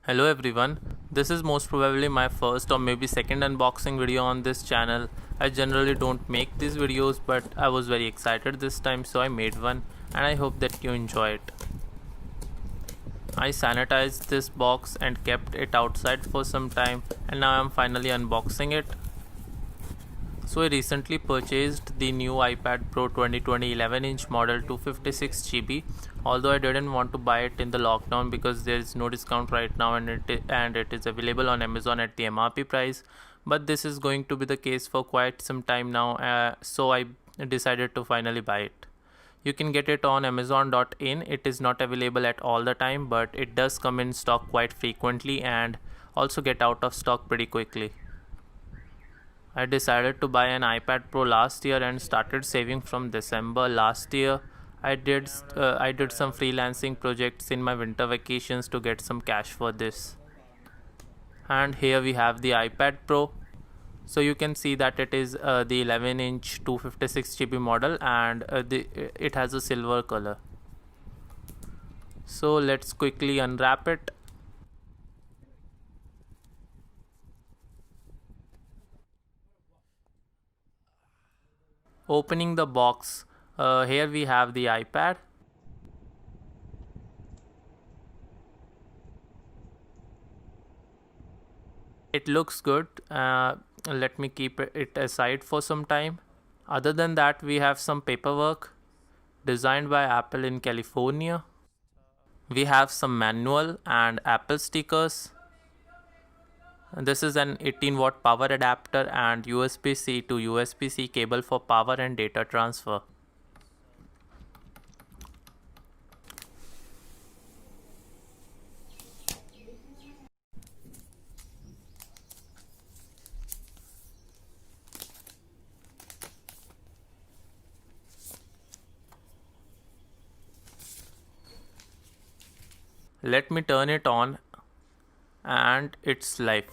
Hello everyone, this is most probably my first or maybe second unboxing video on this channel. I generally don't make these videos, but I was very excited this time, so I made one and I hope that you enjoy it. I sanitized this box and kept it outside for some time, and now I'm finally unboxing it. So I recently purchased the new iPad Pro 2020 11-inch model 256GB. Although I didn't want to buy it in the lockdown because there is no discount right now, and it is available on Amazon at the MRP price. But this is going to be the case for quite some time now, so I decided to finally buy it. You can get it on Amazon.in. It is not available at all the time, but it does come in stock quite frequently and also get out of stock pretty quickly. I decided to buy an iPad Pro last year and started saving from December last year. I did some freelancing projects in my winter vacations to get some cash for this. And here we have the iPad Pro. So you can see that it is the 11-inch 256GB model, and it has a silver color. So let's quickly unwrap it. Opening the box, here we have the iPad. It looks good. Let me keep it aside for some time. Other than that, we have some paperwork designed by Apple in California. We have some manual and Apple stickers. This is an 18-watt power adapter and USB-C to USB-C cable for power and data transfer. Let me turn it on, and it's live.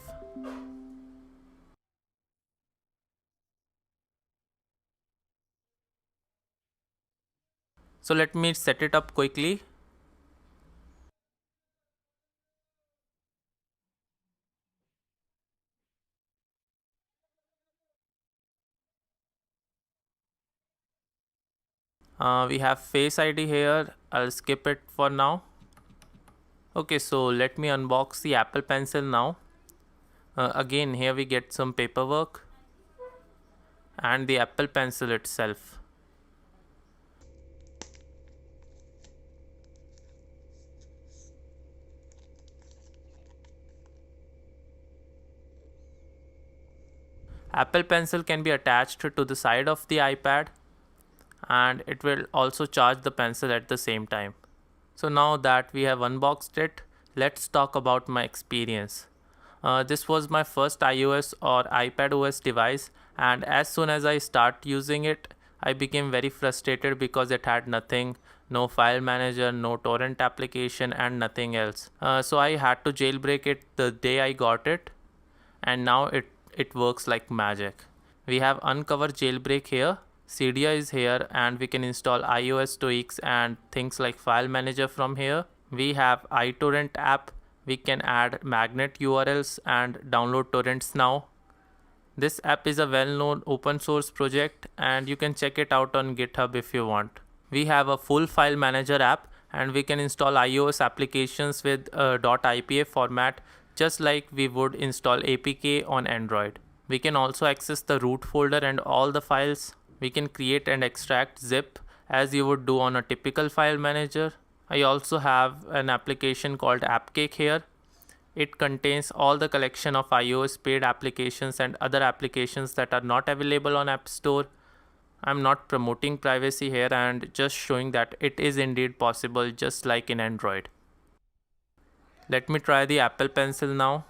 So let me set it up quickly. We have Face ID here. I'll skip it for now. Okay, so let me unbox the Apple Pencil now. Again, here we get some paperwork and the Apple Pencil itself. Apple Pencil can be attached to the side of the iPad, and it will also charge the pencil at the same time. So now that we have unboxed it, let's talk about my experience. This was my first iOS or iPadOS device, and as soon as I start using it, I became very frustrated because it had nothing, no file manager, no torrent application, and nothing else. So I had to jailbreak it the day I got it, and now it works like magic. We have Uncover Jailbreak here, Cydia is here, and we can install iOS tweaks and things like file manager from here. We have iTorrent app. We can add magnet URLs and download torrents now. This app is a well-known open source project, and you can check it out on GitHub if you want. We have a full file manager app, and we can install iOS applications with .ipa format just like we would install APK on Android. We can also access the root folder and all the files. We can create and extract zip as you would do on a typical file manager. I also have an application called AppCake here. It contains all the collection of iOS paid applications and other applications that are not available on App Store. I'm not promoting privacy here and just showing that it is indeed possible just like in Android. Let me try the Apple Pencil now.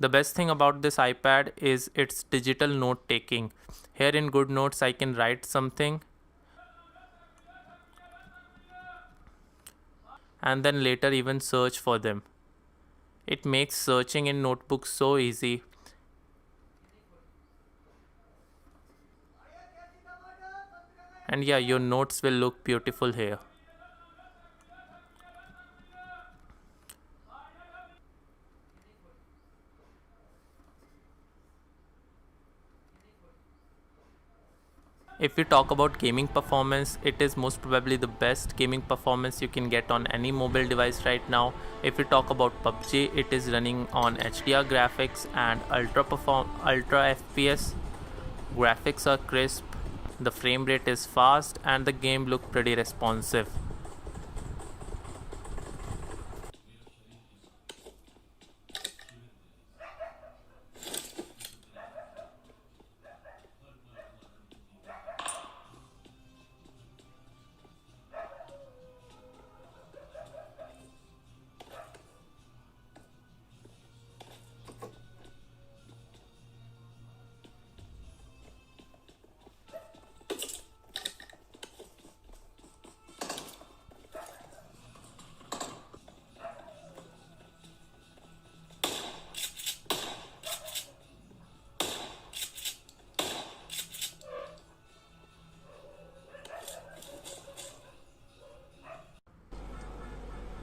The best thing about this iPad is its digital note taking. Here in GoodNotes I can write something and then later even search for them. It makes searching in notebooks so easy. And yeah, your notes will look beautiful here. If we talk about gaming performance, it is most probably the best gaming performance you can get on any mobile device right now. If we talk about PUBG, it is running on HDR graphics and ultra FPS. Graphics are crisp, the frame rate is fast, and the game looks pretty responsive.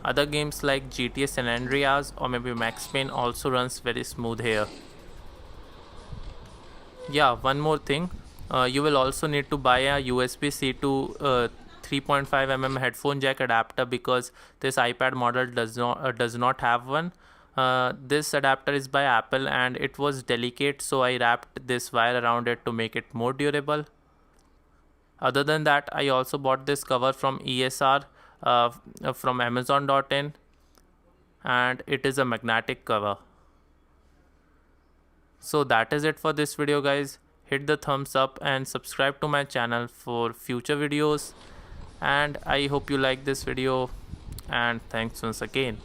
Other games like GTA San Andreas or maybe Max Payne also runs very smooth here. Yeah, one more thing. You will also need to buy a USB-C to 3.5 mm headphone jack adapter because this iPad model does not have one. This adapter is by Apple and it was delicate, so I wrapped this wire around it to make it more durable. Other than that, I also bought this cover from ESR from Amazon.in, and it is a magnetic cover. So that is it for this video, guys. Hit the thumbs up and subscribe to my channel for future videos, and I hope you like this video, and thanks once again.